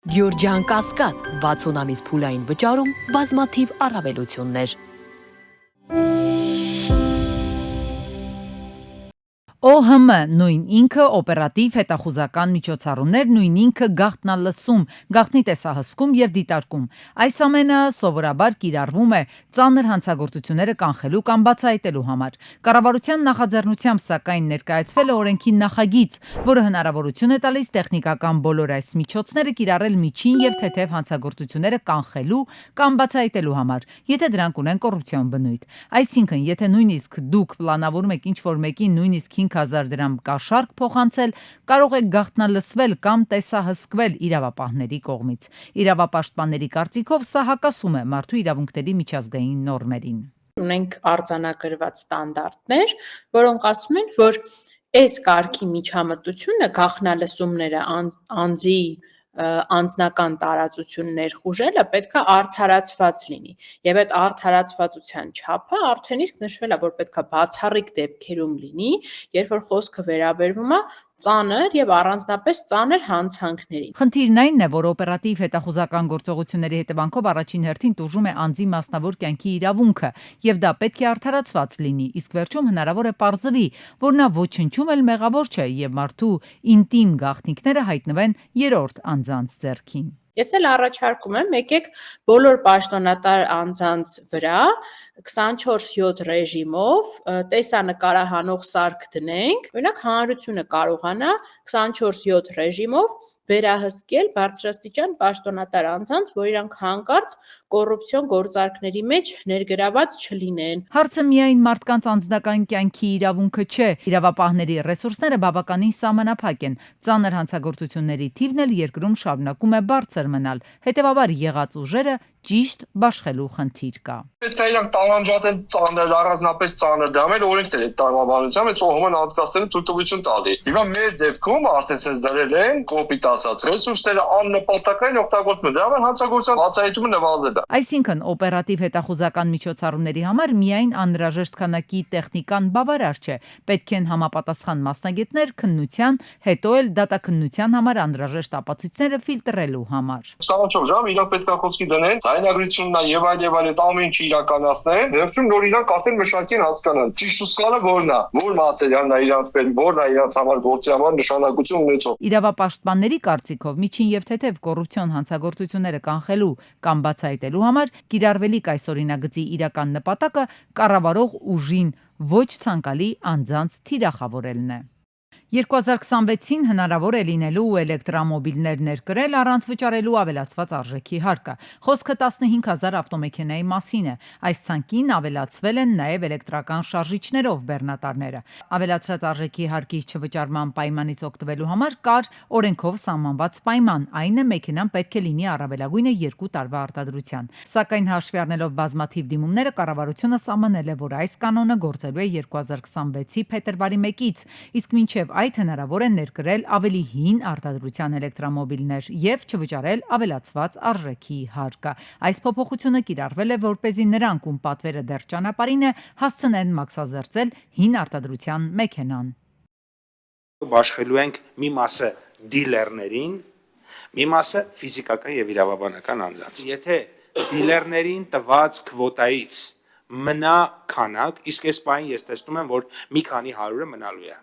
Գյորջյան Կասկադ 60 ամիս փուլային վճարում բազմաթիվ առավելություններ։ ՕՀՄ նույն ինքը օպերատիվ հետախուզական միջոցառումներ, նույն ինքը գաղտնալսում, գաղտնի տեսահսկում եւ դիտարկում։ Այս ամենը սովորաբար կիրառվում է ծանր հանցագործությունները կանխելու կամ բացահայտելու համար։ Կառավարության նախաձեռնությամբ սակայն ներկայացվել է օրենքի նախագիծ, որը հնարավորություն է տալիս տեխնիկական բոլոր այս միջոցները կիրառել միջին եւ թեթև հանցագործությունները կանխելու կամ բացահայտելու համար, եթե դրանք ունեն կոռուպցիոն բնույթ։ Այսինքն, եթե նույնիսկ դուք պլանավորում եք ինչ-որ մեկին նույնիսկ 5,000 դրամ կաշառք փոխանցել, կարող եք գաղտնալսվել կամ տեսահսկվել իրավապահների կողմից։ Իրավապաշտպանների կարծիքով սա հակասում է մարդու իրավունքների միջազգային նորմերին։ Ունենք արձանագրված ստանդարտներ, որոնք ասում են, որ այս կարգի միջամտությունը գաղտնալսումները անձի անձնական տարածություն ներխուժելը պետք է արդարացված լինի եւ այդ արդարացվածության չափը արդեն իսկ նշվել է, որ պետք է բացառիկ դեպքերում լինի, երբ որ խոսքը վերաբերվում է ծանր եւ առանձնապես ծանր հանցանքներին։ Խնդիրն այն է, որ օպերատիվ հետախուզական գործողությունների հետևանքով առաջին հերթին տուժում է անձի մասնավոր կյանքի իրավունքը եւ դա պետք է արդարացված լինի, իսկ վերջում հնարավոր է պարզվի, որ նա ոչնչում էլ մեղավոր չէ եւ մարդու ինտիմ գաղտնիքները հայտնվեն երրորդ անձանց ձեռքին։ Ես էլ առաջարկում եմ, եկեք բոլոր պաշտոնատար անձանց վրա 24/7 ռեժիմով տեսանկարահանող սարք դնենք, օրինակ հանրությունը կարողանա 24/7 ռեժիմով վերահսկել բարձրաստիճան պաշտոնատար անձանց, որ իրանք հանկարծ կոռուպցիոն գործարքների մեջ ներգրաված չլինեն։ Հարցը միայն մարդկանց անձնական կյանքի իրավունքը չէ, իրավապահների ռեսուրսները բավականին սահմանափակ են, ծանր հանցագործությունների թիվն էլ երկրում շարունակում է բարձր մնալ, հետևաբար եղած ուժերը ճիշտ բաշխելու խնդիր կա։ Պետք է իրանք տաղանջատեն ծանր, առանձնապես ծանր դրամել օրենքներ այդ տրամաբանությամբ, այդ ՕՀՄ-ն անցկացնելու թույլտվություն տալի։ Հիմա մեր դեպքում արդեն ցես դրել են կոպիտ ասած ռեսուրսները աննպատակային օգտագործում, դրա համար հանցագործության բացահայտումը նվազել է։ Այսինքն օպերատիվ հետախուզական միջոցառումների համար միայն անհրաժեշտ քանակի տեխնիկան բավարար չէ, պետք են համապատասխան մասնագետներ քննության, հետո էլ դատաքննության համար անհրաժեշտ ապացույցները ֆիլտրելու համար։ 24 ժամ իրանք պետք է խոսքի դնեն ձայնագրությունն է եւ այլ այդ ամեն ինչը իրականացնեն, վերջում նոր իրանք արդեն մշակին հասկանան։ Ճիշտ ու սխալը որն է, որ մատերիալն է իրանք պետք, որն է իրանք համար գործի համար նշանակություն ունեցող։ Իրավապաշտպանների կարծիքով միջին եւ թեթև կոռուպցիոն հանցագործությունները կանխելու կամ բացահայտելու համար կիրառվելիք այս օրինագծի իրական նպատակը կառավարող ուժին ոչ ցանկալի անձանց թիրախավորելն է։ 2026-ին հնարավոր է լինելու էլեկտրամոբիլներ ներկրել առանց վճարելու ավելացված արժեքի հարկը։ Խոսքը 15,000 ավտոմեքենայի մասին է։ Այս ցանկին ավելացվել են նաև էլեկտրական շարժիչներով բեռնատարները։ Ավելացրած արժեքի հարկի չվճարման պայմանից օգտվելու համար կար օրենքով սահմանված պայման, այն է մեքենան պետք է լինի առավելագույնը 2 տարվա արտադրության։ Սակայն հաշվի առնելով բազմաթիվ դիմումները, կառավարությունը սահմանել է, որ այս կանոնը գործելու է 2026-ի փետրվարի 1-ից, իսկ մինչև այդ հնարավոր է ներկրել ավելի հին արտադրության էլեկտրամոբիլներ եւ չվճարել ավելացված արժեքի հարկը։ Այս փոփոխությունը կիրառվել է, որպեսզի նրանք, ում պատվերը դեռ ճանապարհին է, հասցնեն մաքսազերծել հին արտադրության մեքենան։ Բաշխելու ենք մի մասը դիլերներին, մի մասը ֆիզիկական եւ իրավաբանական անձանց։ Եթե դիլերներին տված քվոտայից մնա քանակ, իսկ այս պահին ես տեսնում եմ, որ մի քանի 100-ը մնալու է։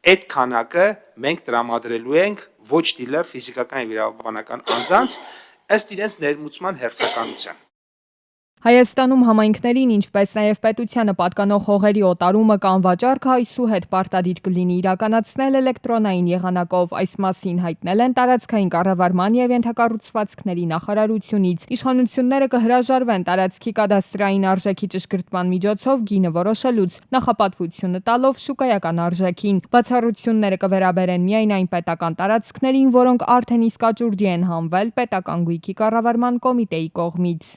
Այդ քանակը մենք տրամադրելու ենք ոչ դիլեր ֆիզիկական եւ իրավաբանական անձանց ըստ իրենց ներմուծման հերթականության։ Հայաստանում համայնքներին, ինչպես նաև պետությանը պատկանող հողերի օտարումը կամ վաճառքը այսուհետ պարտադիր կլինի իրականացնել էլեկտրոնային եղանակով։ Այս մասին հայտնել են տարածքային կառավարման եւ ենթակառուցվածքների նախարարությունից։ Իշխանությունները կհրաժարվեն տարածքի կադաստրային արժեքի ճշգրտման միջոցով գինը որոշելուց, նախապատվությունը տալով շուկայական արժեքին։ Բացառությունները կվերաբերեն միայն այն պետական տարածքներին, որոնք արդեն իսկ աճուրդի են հանվել պետական գույքի կառավարման կոմիտեի կողմից։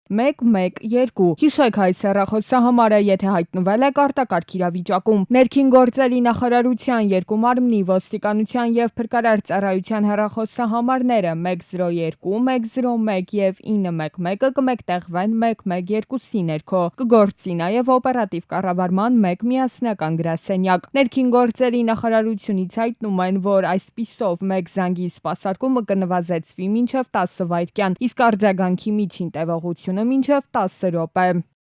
112։ Հիշեք այս հեռախոսահամարը, եթե հայտնվել եք արտակարգ իրավիճակում։ Ներքին գործերի նախարարության երկու մարմնի ոստիկանության եւ փրկարար ծառայության հեռախոսահամարները 102, 101 եւ 911-ը կմեկտեղվեն 112-ի ներքո։ Կգործի նաեւ օպերատիվ կառավարման 1 միասնական գրասենյակ։ Ներքին գործերի նախարարությունից հայտնում են, որ այսպիսով 1 զանգի սպասարկումը կնվազեցվի մինչև 10 վայրկյան, իսկ արձագանքի միջին տևողությունը մինչև 10 րոպե։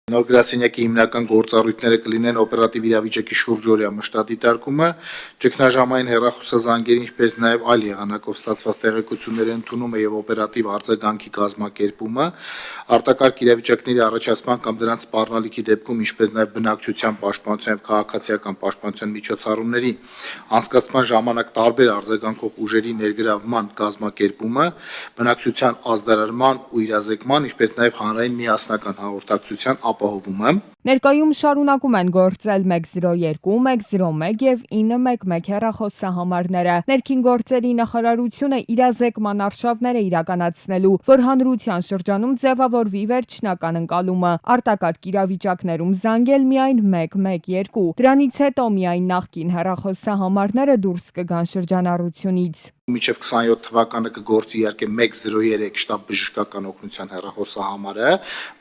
Նոր գրասենյակի հիմնական գործառույթները կլինեն օպերատիվ իրավիճակի շուրջօրյա մշտադիտարկումը, ճգնաժամային հեռախոսազանգերի, ինչպես նաև այլ եղանակով ստացված տեղեկությունների ընդունումը եւ օպերատիվ արձագանքի կազմակերպումը, արտակարգ իրավիճակների առաջացման կամ դրանց սպառնալիքի դեպքում, ինչպես նաև բնակչության պաշտպանության եւ քաղաքացիական պաշտպանության միջոցառումների անցկացման ժամանակ տարբեր արձագանքող ուժերի ներգրավման կազմակերպումը, բնակչության ազդարարման ու իրազեկման, ինչպես նաև հանրային միասնական հաղորդակցության ապահովումը։ Ներկայում շարունակում են գործել 102, 101 եւ 911 հեռախոսահամարները։ Ներքին գործերի նախարարությունը իրազեկման արշավներ է իրականացնելու, որ հանրության շրջանում ձևավորվի վերջնական ընկալումը, արտակարգ իրավիճակներում զանգել միայն 112։ Դրանից հետո միայն նախկին հեռախոսահամարները դուրս կգան շրջանառությունից։ Մինչև 27 թվականը կգործի իհարկե 103 շտաբ բժշկական օգնության հեռախոսահամարը,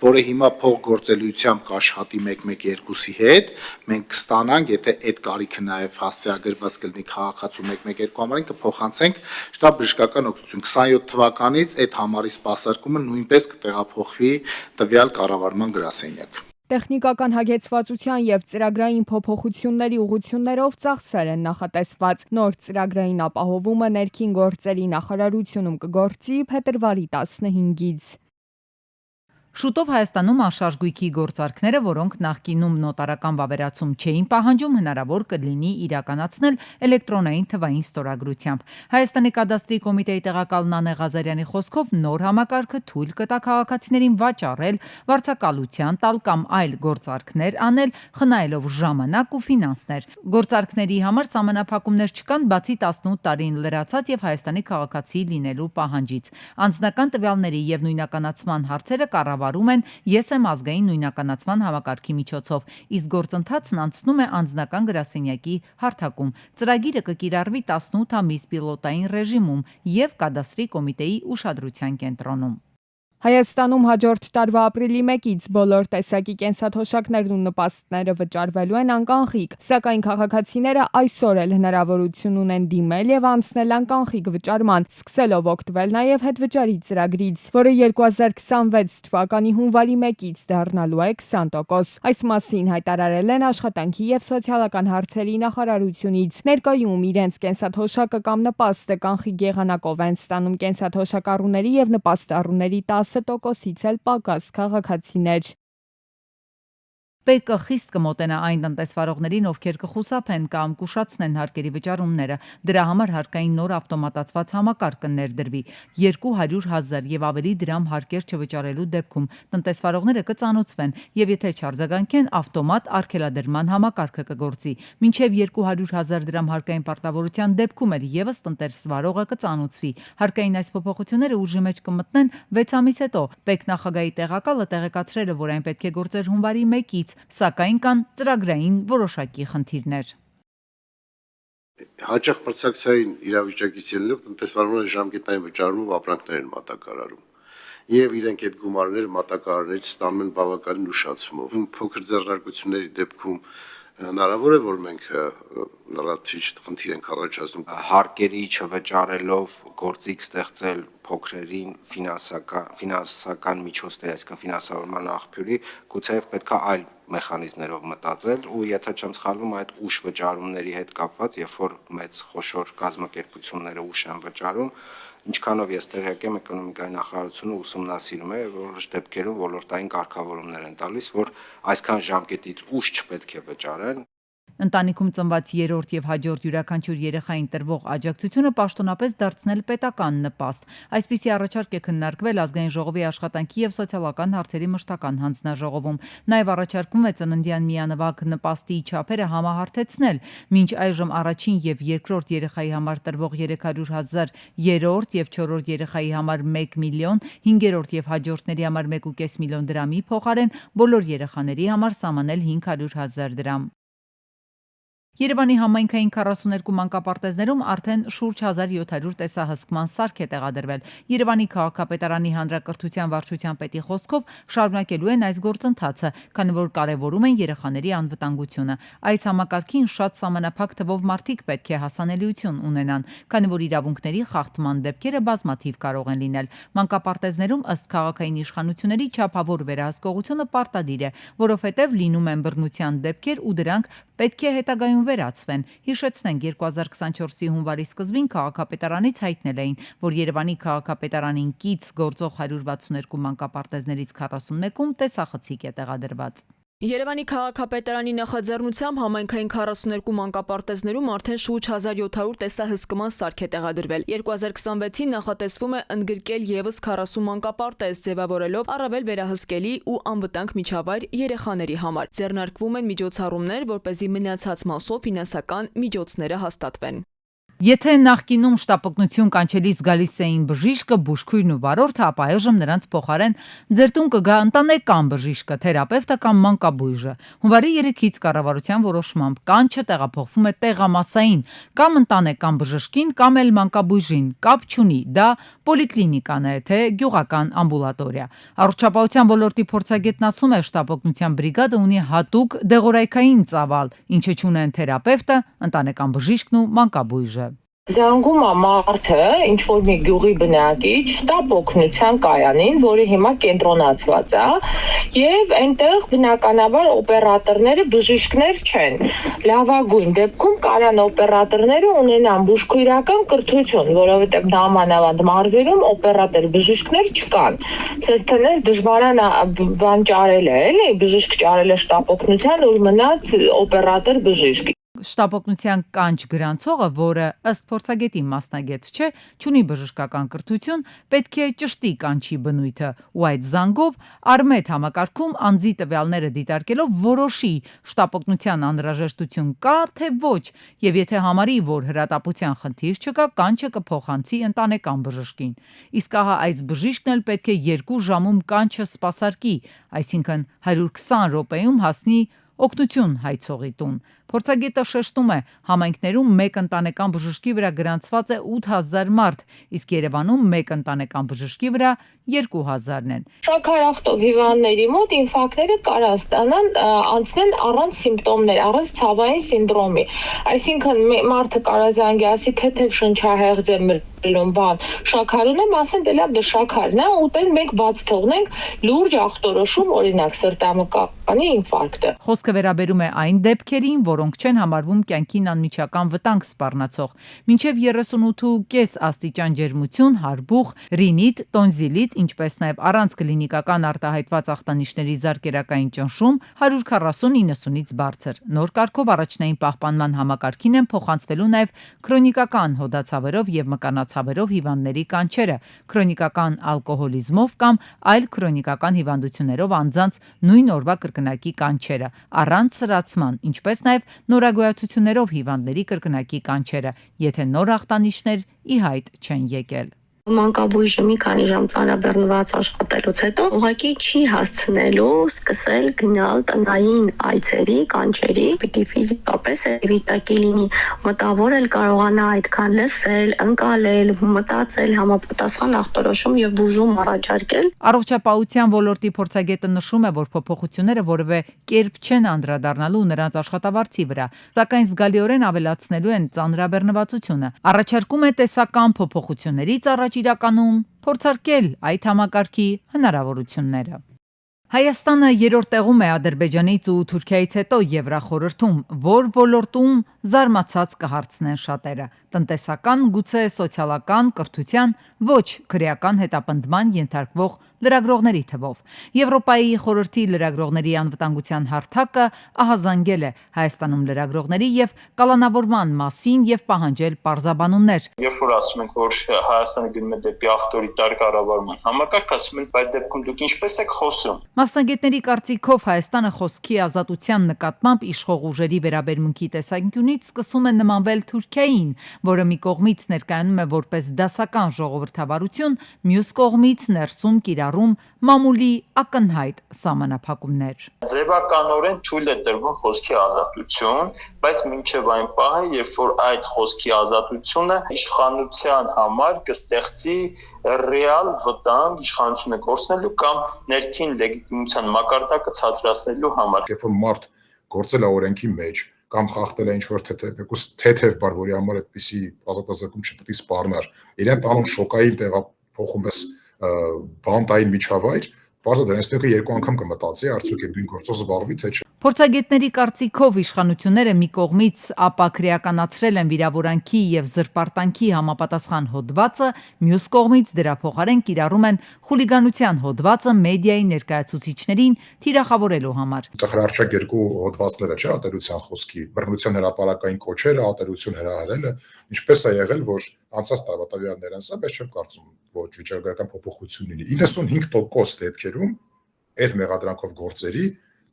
որը հիմա փոխգործելիությամբ կաշխատի 112-ի հետ, մենք կստանանք, եթե այդ կարիքը նաև հասցեագրված կլինի քաղաքացու 112 համարին, կփոխանցենք շտաբ բժշկական օգնություն։ 27 թվականից այդ համարի սպասարկումը նույնպես կտեղափոխվի տվյալ կառավարման գրասենյակ։ Տեխնիկական հագեցվածության եւ ծրագրային փոփոխությունների ուղղություններով ծախսեր են նախատեսված։ Նոր ծրագրային ապահովումը ներքին գործերի նախարարությունում կգործի փետրվարի 15-ից։ Շուտով Հայաստանում անշարժ գույքի գործարքները, որոնք նախկինում նոտարական վավերացում չէին պահանջում, հնարավոր կլինի իրականացնել էլեկտրոնային թվային ստորագրությամբ։ Հայաստանի կադաստրի կոմիտեի տեղակալ Նանե Ղազարյանի խոսքով նոր համակարգը թույլ կտա քաղաքացիներին վաճառել, վարձակալության տալ կամ այլ գործարքներ անել, խնայելով ժամանակ ու ֆինանսներ։ Գործարքների համար սահմանափակումներ չկան, բացի 18 տարին լրացած եւ Հայաստանի քաղաքացի լինելու պահանջից։ Անձնական տվյալների եւ նույնականացման հարցերը կառավարվում են ԵՍ ազգային նույնականացման համակարգի միջոցով, իսկ գործընթացն անցնում է անձնական գրասենյակի հարթակում։ Ծրագիրը կկիրառվի 18 ամիս պիլոտային ռեժիմում եւ կադաստրի կոմիտեի ուշադրության կենտրոնում։ Հայաստանում հաջորդ տարվա ապրիլի 1-ից բոլոր տեսակի կենսաթոշակներն ու նպաստները վճարվելու են անկանխիկ, սակայն քաղաքացիները այսօր էլ հնարավորություն ունեն դիմել եւ անցնել անկանխիկ վճարման, սկսելով օգտվել նաեւ հետվճարի ծրագրից, որը 2026 թվականի հունվարի 1-ից դառնալու է 20%։ Այս մասին հայտարարել են Աշխատանքի եւ սոցիալական հարցերի նախարարությունից։ Ներկայում իրենց կենսաթոշակը կամ նպաստը կանխիկ եղանակով են ստանում կենսաթոշակառուների եւ նպաստառուների 10%-ից էլ պակաս քաղաքացիներ։ ՊԿ խիստ կմոտենա այն տնտեսվարողներին, ովքեր կխուսափեն կամ կուշացնեն հարկերի վճարումները։ Դրա համար հարկային նոր ավտոմատացված համակարգ կներդրվի։ 200,000 եւ ավելի դրամ հարկեր չվճարելու դեպքում տնտեսվարողները կծանոթվեն եւ եթե չարձագանքեն, ավտոմատ արգելադրման համակարգը կգործի։ Մինչեւ 200,000 դրամ հարկային պարտավորության դեպքում էլ եւս տնտեսվարողը կծանոթվի։ Հարկային այս փոփոխությունները ուժի մեջ կմտնեն 6 ամիս հետո։ ՊԿ նախագահի տեղակալը տեղեկացրել է, որ այն պետք է գործեր հունվարի 1-ից, սակայն կան ծրագրային որոշակի խնդիրներ։ Հաճախ մրցակցային իրավիճակից ելնելով տնտեսվարողները ժամկետային վճարումով ապրանքներ են մատակարարում եւ իրենք այդ գումարները մատակարարներից ստանում են բավականին ուշացումով։ Փոքր ձեռնարկությունների դեպքում հնարավոր է, որ մենք լրացուցիչ խնդիր ենք առաջացնում հարկերի չվճարելով գործիք ստեղծել փոքրերին ֆինանսական միջոցներ, այսինքն ֆինանսավորման աղբյուրի, գուցեև պետքա այլ մեխանիզմներով մտածել ու եթե չեմ սխալվում այդ ուշ վճարումների հետ կապված, երբ որ մեծ խոշոր կազմակերպությունները ուշ են վճարում, ինչքանով ես տեղյակ եմ էկոնոմիկայի նախարարությունը ուսումնասիրում է որոշ դեպքերում ոլորտային կարգավորումներ են տալիս, որ այսքան ժամկետից ուշ չպետք է վճարեն։ Ընտանիքում ծնված երրորդ եւ հաջորդ յուրաքանչյուր երեխային տրվող աջակցությունը պաշտոնապես դարձնել պետական նպաստ։ Այսպիսի առաջարկ է քննարկվել Ազգային ժողովի աշխատանքի եւ սոցիալական հարցերի մշտական հանձնաժողովում։ Նաեւ առաջարկում է ծննդյան միանվագ նպաստի չափերը համահարթեցնել։ Մինչ այժմ առաջին եւ երկրորդ երեխայի համար տրվող 300,000, երրորդ եւ չորրորդ երեխայի համար 1 միլիոն, 5-րդ եւ հաջորդների համար 1.5 միլիոն դրամի փոխարեն բոլոր երեխաների համար սահմանել 500,000 դրամ։ Երևանի համայնքային 42 մանկապարտեզներում արդեն շուրջ 1700 տեսահսկման սարք է տեղադրվել։ Երևանի քաղաքապետարանի հանրակրթության վարչության պետի խոսքով շարունակելու են այս գործընթացը, քանի որ կարևորում են երեխաների անվտանգությունը։ Այս համակարգին շատ սահմանափակ թվով մարդիկ պետք է հասանելիություն ունենան, քանի որ իրավունքների խախտման դեպքերը բազմաթիվ կարող են լինել։ Մանկապարտեզներում ըստ քաղաքային իշխանությունների չափավոր վերահսկողությունը պարտադիր է, որովհետև լինում են բռնության դեպքեր ու դրանք պետք է հետագայում վերացվեն։ Հիշեցնենք 2024-ի հունվարի սկզբին քաղաքապետարանից հայտնել էին, որ Երևանի քաղաքապետարանին կից գործող 162 մանկապարտեզներից 41-ում տեսախցիկ է տեղադրված։ Երևանի քաղաքապետարանի նախաձեռնությամբ համայնքային 42 մանկապարտեզներում արդեն շուրջ 1700 տեսահսկման սարք է տեղադրվել։ 2026-ին նախատեսվում է ընդգրկել եւս 40 մանկապարտեզ, ձևավորելով առավել վերահսկելի ու անվտանգ միջավայր երեխաների համար։ Ձեռնարկվում են միջոցառումներ, որպեսզի մնացած մասով ֆինանսական միջոցները հաստատվեն։ Եթե նախկինում շտապօգնություն կանչելիս գալիս էին բժիշկը, բուժքույրն ու վարորդը, ապա այժմ նրանց փոխարեն ձեր տուն կգա ընտանեկան բժիշկը, թերապևտը կամ մանկաբույժը։ Հունվարի 3-ից կառավարության որոշմամբ կանչը տեղափոխվում է տեղամասային, կամ ընտանեկան բժշկին, կամ էլ մանկաբույժին, կապ չունի, դա պոլիկլինիկան է, թե գյուղական ամբուլատորիա։ Առողջապահության ոլորտի փորձագետն ասում է, շտապօգնության բրիգադը ունի հատուկ դեղորայքային ծավալ, ինչը չունեն թերապևտը, ընտանեկան բժիշկն ու մանկաբույժը։ Զանգում է մարդը, ինչ որ մի գյուղի բնակիչ, շտապ օգնության կայանին, որը հիմա կենտրոնացված է, եւ այնտեղ բնականաբար օպերատորները բժիշկներ չեն։ Լավագույն դեպքում կարան օպերատորները ունենան բուժքույրական կրթություն, որովհետեւ նամանավանդ մարզերում օպերատոր բժիշկներ չկան։ Սենց տնես դժվարան բան ճարել է, էլի, բժիշկ ճարել է շտապ օգնության, որ մնաց օպերատոր բժիշկ։ Շտապօգնության կանչ գրանցողը, որը ըստ փորձագետի մասնագետ չէ, չունի բժշկական կրթություն, պետք է ճշտի կանչի բնույթը ու այդ զանգով Արմետ համակարգում անձի տվյալները դիտարկելով որոշի շտապօգնության անհրաժեշտություն կա, թե ոչ, եւ եթե համարի, որ հրատապության խնդիր չկա, կանչը կփոխանցի ընտանեկան բժշկին։ Իսկ ահա այս բժիշկն էլ պետք է 2 ժամում կանչը սպասարկի, այսինքն 120 րոպեում հասնի օգնություն հայցողի տուն։ Փորձագետը շեշտում է, համայնքներում մեկ ընտանեկան բժշկի վրա գրանցված է 8000 մարդ, իսկ Երևանում մեկ ընտանեկան բժշկի վրա 2000-ն են։ Շաքարախտով հիվանդների մոտ ինֆարկտները կարող ստանան անցնեն առանց սիմպտոմներ, առանց ցավային սինդրոմի։ Այսինքն մարդը կարող զանգի, ասի թեթև շնչահեղձ է մրելում, բան, շաքար ունեմ, ասեն դե լավ, դե շաքարն է, ուտել մենք բաց թողնենք, լուրջ ախտորոշում, օրինակ սրտամկանի ինֆարկտը։ Խոսքը վերաբերում է այն դեպքերին, որոնք չեն համարվում կյանքին անմիջական վտանգ սպառնացող։ Մինչև 38.5 աստիճան ջերմություն, հարբուխ, ռինիտ, տոնզիլիտ, ինչպես նաև առանց կլինիկական արտահայտված ախտանիշների զարկերակային ճնշում 140-90-ից բարձր։ Նոր կարգով առաջնային պահպանման համակարգին են փոխանցվելու նաև քրոնիկական հոդացավերով եւ մկանացավերով հիվանդների կանչերը, քրոնիկական ալկոհոլիզմով կամ այլ քրոնիկական հիվանդություններով անձանց նույն օրվա կրկնակի կանչերը, առանց սրացման, ինչպես նաև նորագոյացություններով հիվանդների կրկնակի կանչերը, եթե նոր ախտանիշներ ի հայտ չեն եկել։ Մանկաբույժը մի քանի ժամ ծանրաբեռնված աշխատելուց հետո ուղղակի չի հասցնելու սկսել գնալ տնային այցերի, կանչերի, պիտի ֆիզիկապես վիճակի լինի, մտավոր էլ կարողանա այդքան լսել, ընկալել, մտածել, համապատասխան ախտորոշում եւ բուժում առաջարկել։ Առողջապահության ոլորտի փորձագետը նշում է, որ փոփոխությունները որևէ կերպ չեն անդրադառնալու նրանց աշխատավարձի վրա, սակայն զգալիորեն ավելացնելու են ծանրաբեռնվածությունը։ Առաջարկում է տեսական փոփոխություններից առաջ իրականում փորձարկել այդ համակարգի հնարավորությունները։ Հայաստանը երրորդ տեղում է Ադրբեջանից ու Թուրքիայից հետո Եվրախորհրդում, որ ոլորտում զարմացած կհարցնեն շատերը։ տնտեսական, գուցե սոցիալական, կրթության, ոչ քրեական հետապնդման ենթարկվող լրագրողների թվով։ Եվրոպայի խորհրդի լրագրողների անվտանգության հարթակը ահազանգել է Հայաստանում լրագրողների եւ կալանավորման մասին եւ պահանջել պարզաբանումներ։ Երբ որ ասում ենք, որ Հայաստանը գնում է դեպի ավտորիտար կառավարման համակարգ, ասում են, այդ դեպքում դուք ինչպես եք խոսում։ Մասնագետների կարծիքով Հայաստանը խոսքի ազատության նկատմամբ իշխող ուժերի վերաբերմունքի տեսանկյունից սկսում է նմանվել Թուրքիային, որը մի կողմից ներկայանում է որպես դասական ժողովրդավարություն, մյուս կողմից ներսում կիրառում մամուլի ակնհայտ սահմանափակումներ։ Ձևականորեն թույլ է տրվում խոսքի ազատություն, բայց մինչև այն պահը, երբ որ այդ խոսքի ազատությունը իշխանության համար կստեղծի ռեալ վտանգ իշխանությունը կորցնելու կամ ներքին լեգիտիմության մակարդակը ցածրացնելու համար։ Երբ որ մարդ գործել է օրենքի մեջ կամ խախտել է ինչ-որ թեթև բառ, որի համար այդպիսի ազատազրկում չպետք է սպառնար, իրեն տանում շոկային տեղափոխում ես բանտային միջավայր, բարձր դրանից մեկը երկու անգամ կմտածի, արդյոք դու ինչ գործով զբաղվի, թե չէ։ Փորձագետների կարծիքով իշխանությունները մի կողմից ապաքրեականացրել են վիրավորանքի եւ զրպարտանքի համապատասխան հոդվածը, մյուս կողմից դրա փոխարեն կիրառում են խուլիգանության հոդվածը մեդիայի ներկայացուցիչներին թիրախավորելու համար։ Այդտեղ հրաչակ երկու հոդվածները, չէ, ատելության խոսքի, բռնության հրապարակային կոչերը, ատելություն հրահրելը, ինչպես է եղել, որ անցած տարվա տվյալներն ասա, բայց չեմ կարծում, որ վիճակագրական փոփոխություն լինի։ 95% դեպքերում այդ մեղադրանքով գործերի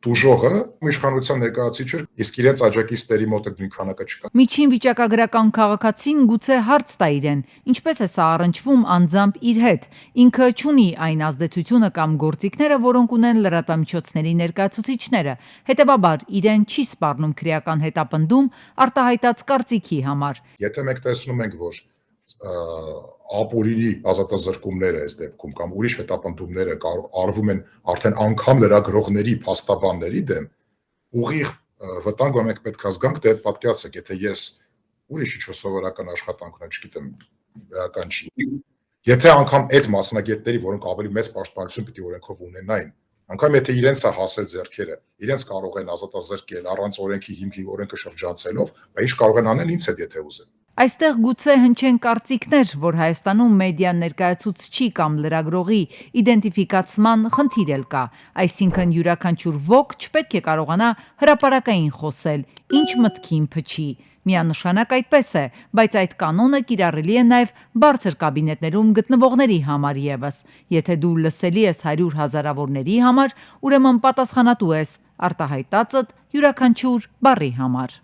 դուժողը իշխանության ներկայացուցիչ էր, իսկ իրենց աջակիցների մոտ այդ նույն քանակը չկա։ Միջին վիճակագրական քաղաքացին գուցե հարց տա իրեն, ինչպես է սա առնչվում անձամբ իր հետ։ Ինքը չունի այն ազդեցությունը կամ գործիքները, որոնք ունեն լրատվամիջոցների ներկայացուցիչները։ Հետևաբար իրեն չի սպառնում քրեական հետապնդում արտահայտած կարծիքի համար։ Եթե մենք տեսնում ենք, որ ապօրինի ազատազրկումները այս դեպքում կամ ուրիշ հետապնդումները արվում են արդեն անգամ լրագրողների, փաստաբանների դեմ, ուղիղ վտանգ մենք պետք է զգանք, դե պատկերացրեք, եթե ես ուրիշ ինչ-որ սովորական աշխատանք ունեմ, չգիտեմ, բավական չի։ Եթե անգամ այդ մասնագետների, որոնք ավելի մեծ պաշտպանություն պիտի օրենքով ունենային, անգամ եթե իրենց է հասել ձեռքերը, իրենց կարող են ազատազրկել առանց օրենքի հիմքի, օրենքը շրջանցելով, բայց ինչ կարող են անել ինձ հետ, եթե ուզեն։ Այստեղ գուցե հնչեն կարծիքներ, որ Հայաստանում մեդիա ներկայացուցչի կամ լրագրողի իդենտիֆիկացման խնդիր էլ կա, այսինքն յուրաքանչյուր ոք չպետք է կարողանա հրապարակային խոսել, ինչ մտքին փչի։ Միանշանակ այդպես է, բայց այդ կանոնը կիրառելի է նաև բարձր կաբինետներում գտնվողների համար եւս։ Եթե դու լսելի ես 100 հազարավորների համար, ուրեմն պատասխանատու ես արտահայտածդ յուրաքանչյուր բառի համար։